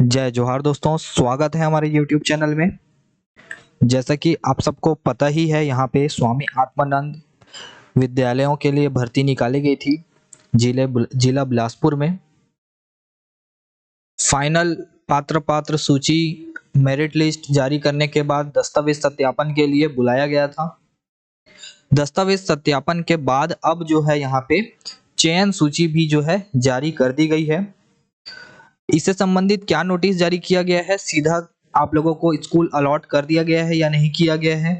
जय जोहार दोस्तों, स्वागत है हमारे YouTube चैनल में। जैसा कि आप सबको पता ही है, यहाँ पे स्वामी आत्मानंद विद्यालयों के लिए भर्ती निकाली गई थी जिला बिलासपुर में। फाइनल पात्र सूची मेरिट लिस्ट जारी करने के बाद दस्तावेज सत्यापन के लिए बुलाया गया था। दस्तावेज सत्यापन के बाद अब जो है यहाँ पे चयन सूची भी जो है जारी कर दी गई है। इससे संबंधित क्या नोटिस जारी किया गया है, सीधा आप लोगों को स्कूल अलॉट कर दिया गया है या नहीं किया गया है,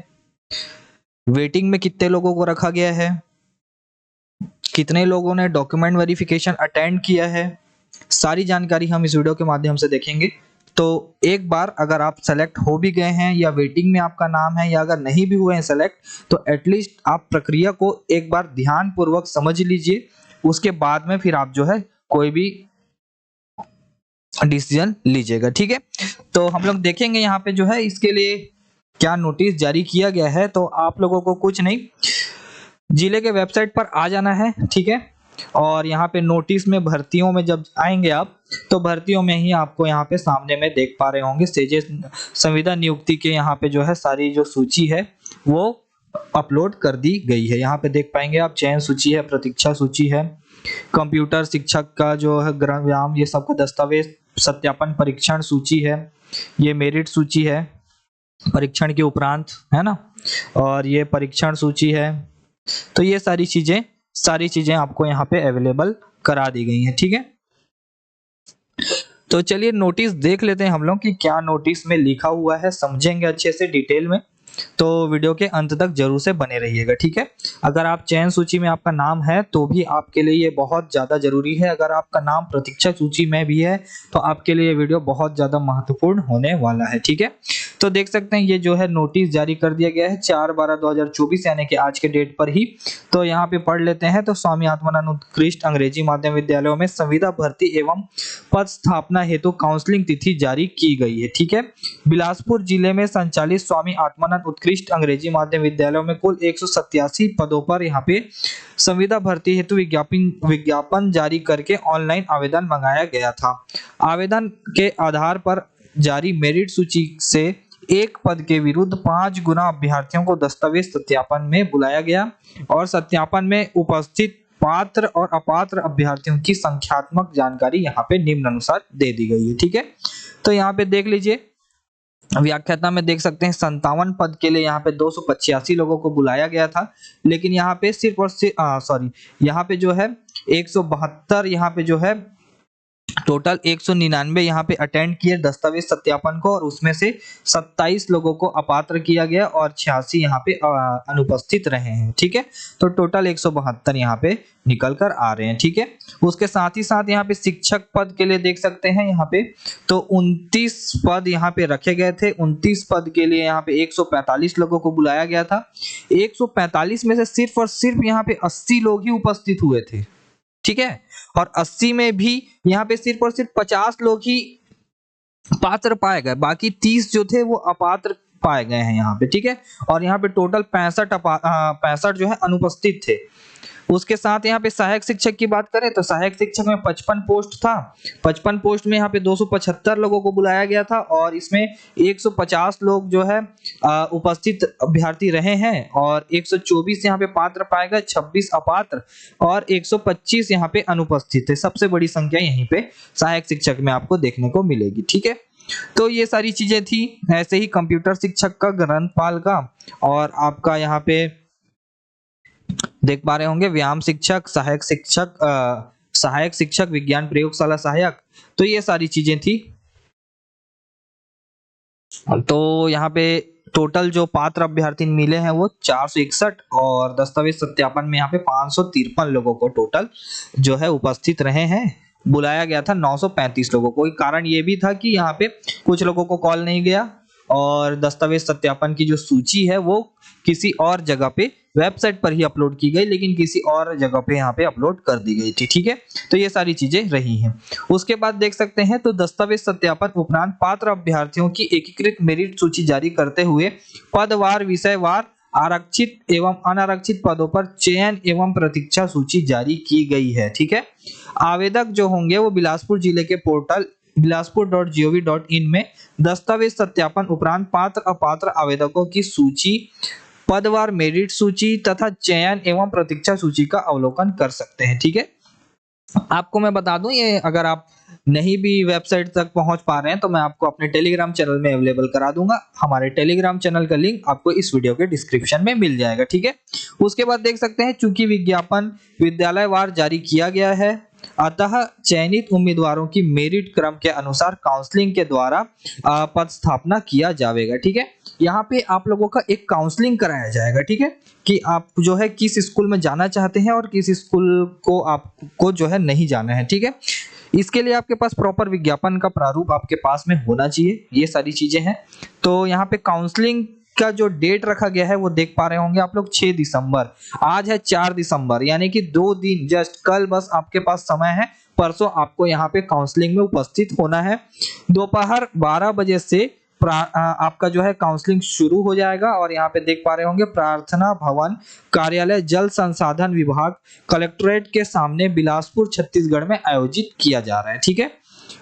वेटिंग में कितने लोगों को रखा गया है, कितने लोगों ने डॉक्यूमेंट वेरिफिकेशन अटेंड किया है, सारी जानकारी हम इस वीडियो के माध्यम से देखेंगे। तो एक बार अगर आप सेलेक्ट हो भी गए हैं या वेटिंग में आपका नाम है, या अगर नहीं भी हुए हैं सेलेक्ट, तो एटलीस्ट आप प्रक्रिया को एक बार ध्यान पूर्वक समझ लीजिए। उसके बाद में फिर आप जो है कोई भी डिसीजन लीजिएगा, ठीक है। तो हम लोग देखेंगे यहाँ पे जो है इसके लिए क्या नोटिस जारी किया गया है। तो आप लोगों को कुछ नहीं, जिले के वेबसाइट पर आ जाना है, ठीक है। और यहाँ पे नोटिस में भर्तियों में जब आएंगे आप, तो भर्तियों में ही आपको यहाँ पे सामने में देख पा रहे होंगे सेजे संविदा नियुक्ति के यहाँ पे जो है सारी जो सूची है वो अपलोड कर दी गई है। यहाँ पे देख पाएंगे आप, चयन सूची है, प्रतीक्षा सूची है, कंप्यूटर शिक्षक का जो है व्यायाम, ये सबका दस्तावेज सत्यापन, परीक्षण सूची है, ये मेरिट सूची है परीक्षण के उपरांत, है ना, और ये परीक्षण सूची है। तो ये सारी चीजें आपको यहाँ पे अवेलेबल करा दी गई हैं, ठीक है। तो चलिए नोटिस देख लेते हैं हम लोग कि क्या नोटिस में लिखा हुआ है, समझेंगे अच्छे से डिटेल में। तो वीडियो के अंत तक जरूर से बने रहिएगा, ठीक है। अगर आप चयन सूची में आपका नाम है तो भी आपके लिए ये बहुत ज्यादा जरूरी है। अगर आपका नाम प्रतीक्षा सूची में भी है तो आपके लिए ये वीडियो बहुत ज्यादा महत्वपूर्ण होने वाला है, ठीक है। तो देख सकते हैं ये जो है नोटिस जारी कर दिया गया है 4/12/2024 यानी कि आज के डेट पर ही। तो यहाँ पे पढ़ लेते हैं। तो स्वामी आत्मानंद उत्कृष्ट अंग्रेजी माध्यम विद्यालयों में संविदा भर्ती एवं पद स्थापना हेतु काउंसलिंग तिथि जारी की गई है, ठीक है। बिलासपुर जिले में संचालित स्वामी आत्मानंद उत्कृष्ट अंग्रेजी माध्यम विद्यालयों में कुल 187 पदों पर यहाँ पे संविदा भर्ती हेतु विज्ञापन जारी करके ऑनलाइन आवेदन मंगाया गया था। आवेदन के आधार पर जारी मेरिट सूची से एक पद के विरुद्ध 5 गुना अभ्यर्थियों को दस्तावेज सत्यापन में बुलाया गया और सत्यापन में उपस्थित पात्र और अपात्र अभ्यर्थियों की संख्यात्मक जानकारी यहाँ पे निम्नानुसार दे दी गई है, ठीक है। तो यहाँ पे देख लीजिए, व्याख्याता में देख सकते हैं 57 पद के लिए यहाँ पे 285 लोगों को बुलाया गया था, लेकिन यहाँ पे सिर्फ और सिर्फ यहाँ पे जो है 172 यहाँ पे जो है टोटल 199 यहाँ पे अटेंड किए दस्तावेज सत्यापन को, और उसमें से 27 लोगों को अपात्र किया गया और 86 यहाँ पे अनुपस्थित रहे हैं, ठीक है। तो टोटल 172 यहाँ पे निकल कर आ रहे हैं, ठीक है। उसके साथ ही साथ यहाँ पे शिक्षक पद के लिए देख सकते हैं यहाँ पे तो 29 पद यहाँ पे रखे गए थे। 29 पद के लिए यहाँ पे 145 लोगों को बुलाया गया था। 145 में से सिर्फ और सिर्फ यहाँ पे 80 लोग ही उपस्थित हुए थे, ठीक है। और 80 में भी यहाँ पे सिर्फ और सिर्फ 50 लोग ही पात्र पाए गए, बाकी 30 जो थे वो अपात्र पाए गए हैं यहाँ पे, ठीक है। और यहाँ पे टोटल 65 जो है अनुपस्थित थे। उसके साथ यहाँ पे सहायक शिक्षक की बात करें तो सहायक शिक्षक में 55 पोस्ट था। 55 पोस्ट में यहाँ पे 275 लोगों को बुलाया गया था और इसमें 150 लोग जो है उपस्थित अभ्यर्थी रहे हैं और 124 यहाँ पे पात्र पाए गए, 26 अपात्र और 125 यहाँ पे अनुपस्थित थे। सबसे बड़ी संख्या यहीं पे सहायक शिक्षक में आपको देखने को मिलेगी, ठीक है। तो ये सारी चीजें थी। ऐसे ही कंप्यूटर शिक्षक का, ग्रंथपाल का, और आपका यहाँ पे देख पा रहे होंगे व्यायाम शिक्षक, सहायक शिक्षक, विज्ञान प्रयोगशाला सहायक। तो ये सारी चीजें थी। तो यहाँ पे टोटल जो पात्र अभ्यर्थी मिले हैं वो 461 और दस्तावेज सत्यापन में यहाँ पे 553 लोगों को टोटल जो है उपस्थित रहे हैं। बुलाया गया था 935 लोगों को। कारण ये भी था कि यहाँ पे कुछ लोगों को कॉल नहीं गया और दस्तावेज सत्यापन की जो सूची है वो किसी और जगह पे वेबसाइट पर ही अपलोड की गई, लेकिन किसी और जगह पे यहाँ पे अपलोड कर दी गई थी, ठीक है। तो ये सारी चीजें रही हैं। उसके बाद देख सकते हैं तो दस्तावेज सत्यापन उपरांत पात्र अभ्यर्थियों की एकीकृत मेरिट सूची जारी करते हुए पदवार, विषयवार, आरक्षित एवं अनारक्षित पदों पर चयन एवं प्रतीक्षा सूची जारी की गई है, ठीक है। आवेदक जो होंगे वो बिलासपुर जिले के पोर्टल bilaspur.gov.in में दस्तावेज सत्यापन उपरांत पात्र अपात्र आवेदकों की सूची, पदवार मेरिट सूची तथा चयन एवं प्रतीक्षा सूची का अवलोकन कर सकते हैं। ठीक है, आपको मैं बता दूं, ये अगर आप नहीं भी वेबसाइट तक पहुंच पा रहे हैं तो मैं आपको अपने टेलीग्राम चैनल में अवेलेबल करा दूंगा। हमारे टेलीग्राम चैनल का लिंक आपको इस वीडियो के डिस्क्रिप्शन में मिल जाएगा। ठीक है, उसके बाद देख सकते हैं, चूंकि विज्ञापन विद्यालयवार जारी किया गया है, अतः चयनित उम्मीदवारों की मेरिट क्रम के अनुसार काउंसलिंग के द्वारा पद स्थापना किया जाएगा। ठीक है, यहाँ पे आप लोगों का एक काउंसलिंग कराया जाएगा। ठीक है, कि आप जो है किस स्कूल में जाना चाहते हैं और किस स्कूल को आपको जो है नहीं जाना है। ठीक है, इसके लिए आपके पास प्रॉपर विज्ञापन का प्रारूप आपके पास में होना चाहिए, ये सारी चीजें हैं। तो यहाँ पे काउंसलिंग का जो डेट रखा गया है वो देख पा रहे होंगे आप लोग, 6 दिसंबर। आज है 4 दिसंबर, यानी कि 2 दिन, जस्ट कल बस आपके पास समय है। परसों आपको यहाँ पे काउंसलिंग में उपस्थित होना है। दोपहर 12 बजे से आपका जो है काउंसलिंग शुरू हो जाएगा। और यहाँ पे देख पा रहे होंगे, प्रार्थना भवन कार्यालय जल संसाधन विभाग कलेक्ट्रेट के सामने बिलासपुर छत्तीसगढ़ में आयोजित किया जा रहा है। ठीक है,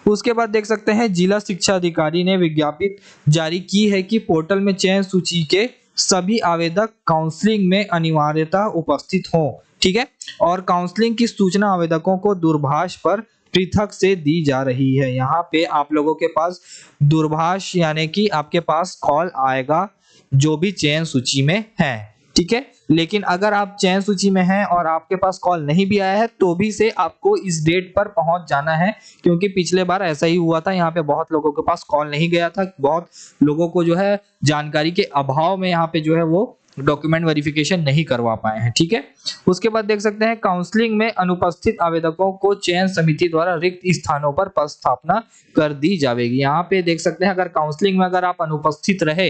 उसके बाद देख सकते हैं, जिला शिक्षा अधिकारी ने विज्ञप्ति जारी की है कि पोर्टल में चयन सूची के सभी आवेदक काउंसलिंग में अनिवार्यता उपस्थित हों। ठीक है, और काउंसलिंग की सूचना आवेदकों को दूरभाष पर पृथक से दी जा रही है। यहाँ पे आप लोगों के पास दूरभाष यानी कि आपके पास कॉल आएगा जो भी चयन सूची में है। ठीक है, लेकिन अगर आप चयन सूची में हैं और आपके पास कॉल नहीं भी आया है तो भी से आपको इस डेट पर पहुंच जाना है, क्योंकि पिछले बार ऐसा ही हुआ था। यहाँ पे बहुत लोगों के पास कॉल नहीं गया था, बहुत लोगों को जो है जानकारी के अभाव में यहाँ पे जो है वो डॉक्यूमेंट वेरिफिकेशन नहीं करवा पाए हैं। ठीक है, उसके बाद देख सकते हैं, काउंसलिंग में अनुपस्थित आवेदकों को चयन समिति द्वारा रिक्त स्थानों पर पद स्थापना कर दी जाएगी। यहाँ पे देख सकते हैं, अगर काउंसलिंग में अगर आप अनुपस्थित रहे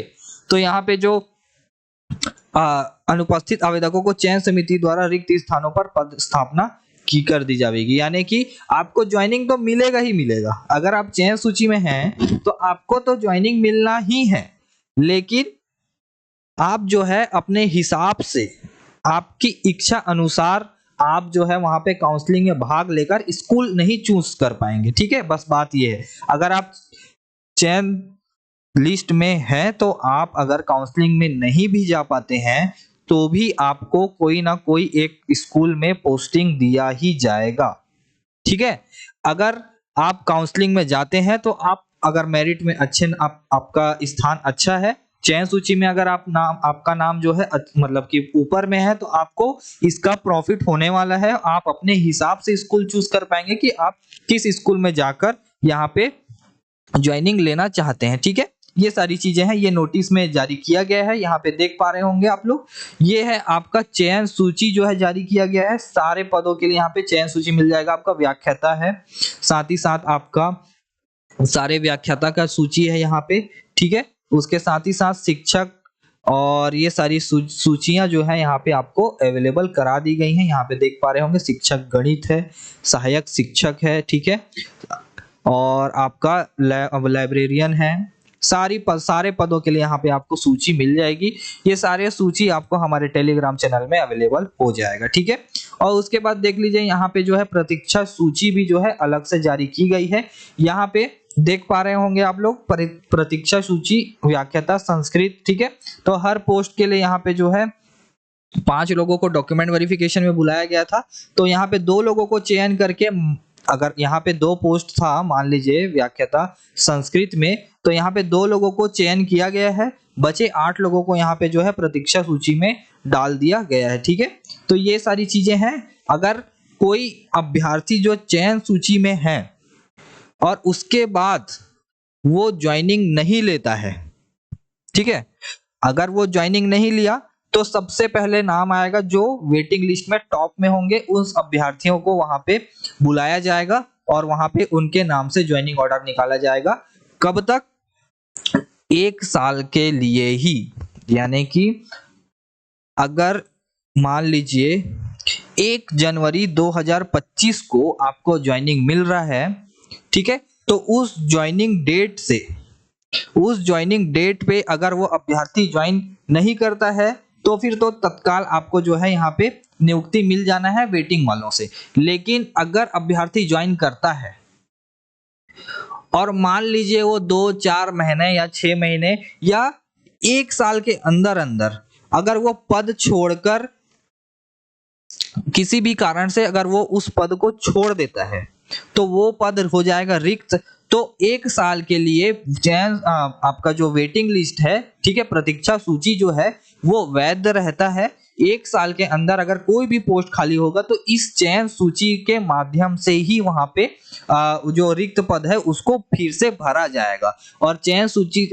तो यहाँ पे जो अनुपस्थित आवेदकों को चयन समिति द्वारा रिक्त स्थानों पर पद स्थापना की कर दी जाएगी। यानी कि आपको ज्वाइनिंग तो मिलेगा ही मिलेगा। अगर आप चयन सूची में हैं तो आपको तो ज्वाइनिंग मिलना ही है, लेकिन आप जो है अपने हिसाब से, आपकी इच्छा अनुसार आप जो है वहां पे काउंसलिंग में भाग लेकर स्कूल नहीं चूज कर पाएंगे। ठीक है, बस बात ये है। अगर आप चयन लिस्ट में है तो आप अगर काउंसलिंग में नहीं भी जा पाते हैं तो भी आपको कोई ना कोई एक स्कूल में पोस्टिंग दिया ही जाएगा। ठीक है, अगर आप काउंसलिंग में जाते हैं तो आप अगर मेरिट में अच्छे आपका स्थान अच्छा है, चयन सूची में अगर आपका नाम जो है मतलब कि ऊपर में है, तो आपको इसका प्रॉफिट होने वाला है। आप अपने हिसाब से स्कूल चूज कर पाएंगे कि आप किस स्कूल में जाकर यहाँ पे ज्वाइनिंग लेना चाहते हैं। ठीक है, ये सारी चीजें हैं, ये नोटिस में जारी किया गया है। यहाँ पे देख पा रहे होंगे आप लोग, ये है आपका चयन सूची जो है जारी किया गया है। सारे पदों के लिए यहाँ पे चयन सूची मिल जाएगा। आपका व्याख्याता है, साथ ही साथ आपका सारे व्याख्याता का सूची है यहाँ पे। ठीक है, उसके साथ ही साथ शिक्षक और ये सारी सूचियां जो है यहाँ पे आपको अवेलेबल करा दी गई हैं। यहाँ पे देख पा रहे होंगे, शिक्षक गणित है, सहायक शिक्षक है। ठीक है, और आपका लाइब्रेरियन है। सारे पदों के लिए यहाँ पे आपको सूची मिल जाएगी। ये सारे सूची आपको हमारे टेलीग्राम चैनल में अवेलेबल हो जाएगा। ठीक है, और उसके बाद देख लीजिए, यहाँ पे जो है प्रतीक्षा सूची भी जो है अलग से जारी की गई है। यहाँ पे देख पा रहे होंगे आप लोग, प्रतीक्षा सूची व्याख्याता संस्कृत। ठीक है, तो हर पोस्ट के लिए यहाँ पे जो है 5 लोगों को डॉक्यूमेंट वेरिफिकेशन में बुलाया गया था। तो यहाँ पे 2 लोगों को चयन करके, अगर यहाँ पे 2 पोस्ट था मान लीजिए व्याख्याता संस्कृत में, तो यहाँ पे 2 लोगों को चयन किया गया है, बचे 8 लोगों को यहाँ पे जो है प्रतीक्षा सूची में डाल दिया गया है। ठीक है, तो ये सारी चीजें हैं। अगर कोई अभ्यर्थी जो चयन सूची में है और उसके बाद वो ज्वाइनिंग नहीं लेता है, ठीक है, अगर वो ज्वाइनिंग नहीं लिया तो सबसे पहले नाम आएगा जो वेटिंग लिस्ट में टॉप में होंगे, उस अभ्यर्थियों को वहां पे बुलाया जाएगा और वहां पे उनके नाम से ज्वाइनिंग ऑर्डर निकाला जाएगा। कब तक? 1 साल के लिए ही। यानी कि अगर मान लीजिए 1 जनवरी 2025 को आपको ज्वाइनिंग मिल रहा है, ठीक है, तो उस ज्वाइनिंग डेट पे अगर वो अभ्यर्थी ज्वाइन नहीं करता है तो फिर तो तत्काल आपको जो है यहाँ पे नियुक्ति मिल जाना है वेटिंग वालों से। लेकिन अगर अभ्यर्थी ज्वाइन करता है और मान लीजिए वो 2-4 महीने या 6 महीने या 1 साल के अंदर अंदर अगर वो पद छोड़कर किसी भी कारण से अगर वो उस पद को छोड़ देता है तो वो पद हो जाएगा रिक्त। तो 1 साल के लिए चयन आपका जो वेटिंग लिस्ट है, ठीक है, प्रतीक्षा सूची जो है वो वैध रहता है। 1 साल के अंदर अगर कोई भी पोस्ट खाली होगा तो इस चयन सूची के माध्यम से ही वहां पे जो रिक्त पद है उसको फिर से भरा जाएगा। और चयन सूची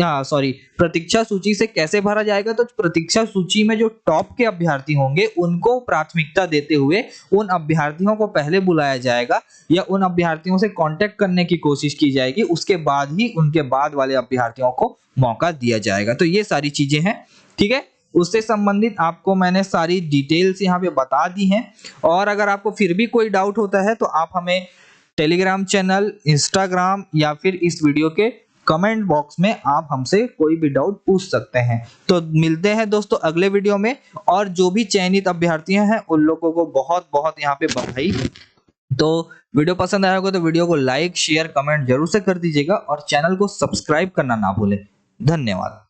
प्रतीक्षा सूची से कैसे भरा जाएगा, तो प्रतीक्षा सूची में जो टॉप के अभ्यर्थी होंगे उनको प्राथमिकता देते हुए उन अभ्यर्थियों को पहले बुलाया जाएगा या उन अभ्यर्थियों से कांटेक्ट करने की कोशिश की जाएगी, उसके बाद ही उनके बाद वाले अभ्यर्थियों को मौका दिया जाएगा। तो ये सारी चीजें हैं, ठीक है, उससे संबंधित आपको मैंने सारी डिटेल्स यहाँ पे बता दी हैं। और अगर आपको फिर भी कोई डाउट होता है तो आप हमें टेलीग्राम चैनल, इंस्टाग्राम या फिर इस वीडियो के कमेंट बॉक्स में आप हमसे कोई भी डाउट पूछ सकते हैं। तो मिलते हैं दोस्तों अगले वीडियो में। और जो भी चयनित अभ्यर्थी हैं उन लोगों को बहुत बहुत यहाँ पे बधाई। तो वीडियो पसंद आया होगा तो वीडियो को लाइक, शेयर, कमेंट जरूर से कर दीजिएगा और चैनल को सब्सक्राइब करना ना भूलें। धन्यवाद।